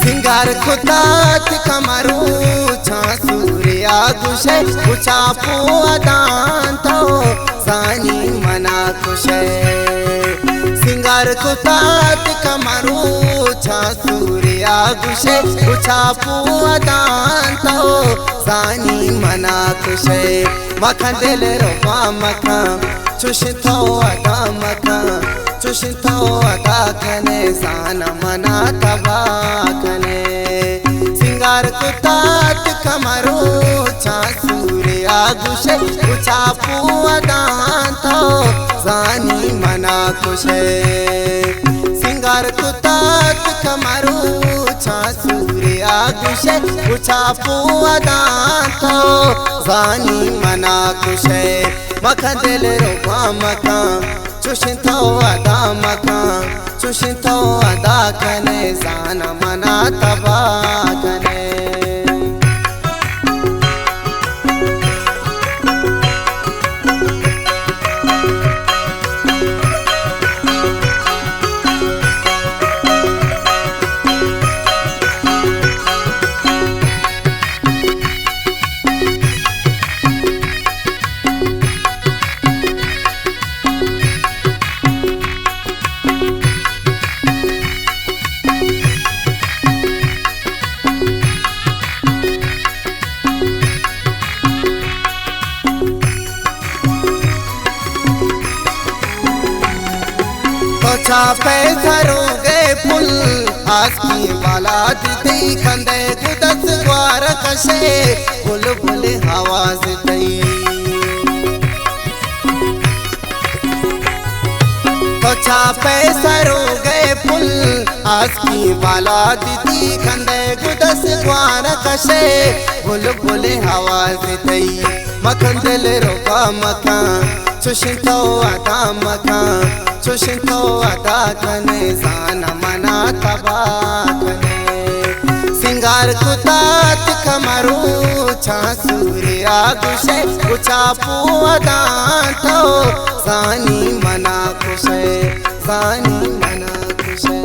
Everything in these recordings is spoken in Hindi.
सिंगार खुतात कमरू छा सूर्या गुशे उचा पुआदांतो सानी मना खुशे सिंगार खुतात कमरू छा सूर्या गुशे उचा पुआदांतो सानी मना खुशे मखन दिल रोपा मखन चुशतो अदा मखन चुशतो अदा कने साना मना तबा कने सिंगार कुतात कमरू छा सूर्या गुशे उचा पुआदांतो सानी मना खुशे सिंगार कुतात कमरू छा सूर्या गुशे उचा पुआदांतो सानी मना खुशे मखन दिल रोपा मखन चुशतो अदा मखन चुशतो अदा कने साना मना तबा कने छापे धरोगे फुल आसकी वाला दिती खंदे गुदस द्वार कशे बुलबुल आवाज दई तो छापे सरोगे फुल आसकी वाला दिती खंदे गुदस द्वार कशे बुलबुल आवाज दई मखन दिल रोका मखन चुशतो अदा मखन चुशतो अदा कने साना मना तबा कने सिंगार कुतात कमरू छा सूर्या गुशे उचा पुआदांतो सानी मना खुशे सानी मना खुशे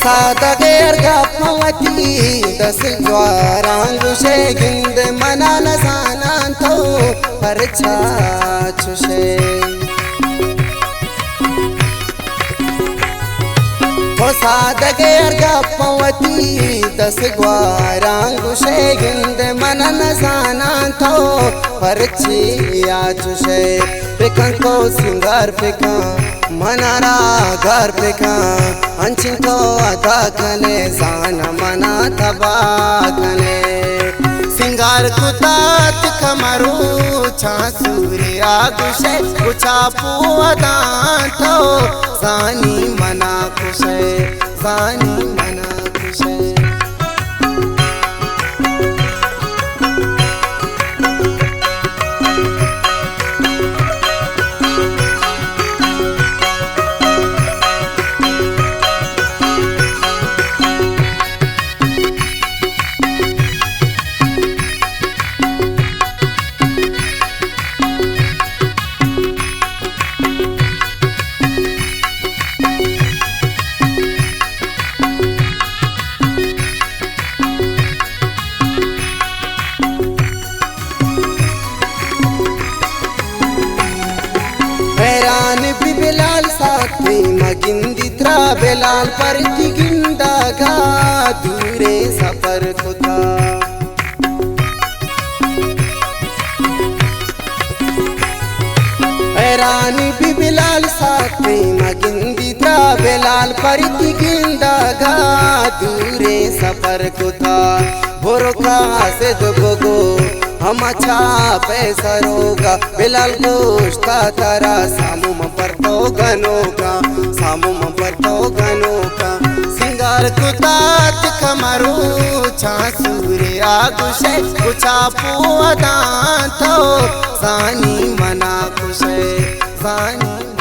सादगेर गपवती दस द्वारांगुशे गिंद मनान सानांतो परछा चुशे सादगेर गपवती दस द्वारांगुशे गिंद मनान सानांतो परछिया चुशे पिकन को सिंगार पिकन मनारा घर पिका अंचिन को अदा कने साना मना तबा कने सिंगार कुतात कमरू छा सूर्या गुशे उचा पुआदांतो सानी मना खुशे सानी मना खुशे बेलाल साथी मगिंदित्रा बेलाल पर गिंदा गा दूरे सफर खुदा हैरानी भी बेलाल साथी मगिंदित्रा बेलाल पर गिंदा गा दूरे सफर खुदा बोरो का से दबगो हम छापे सरोगा बिलाल गोश्ता तारा सामू में परतो गनोगा सामू में परतो गनोगा सिंगार कुतात कमरू छा सूर्य आगुशे कुछा पुआदां थो सानी मना कुशे सानी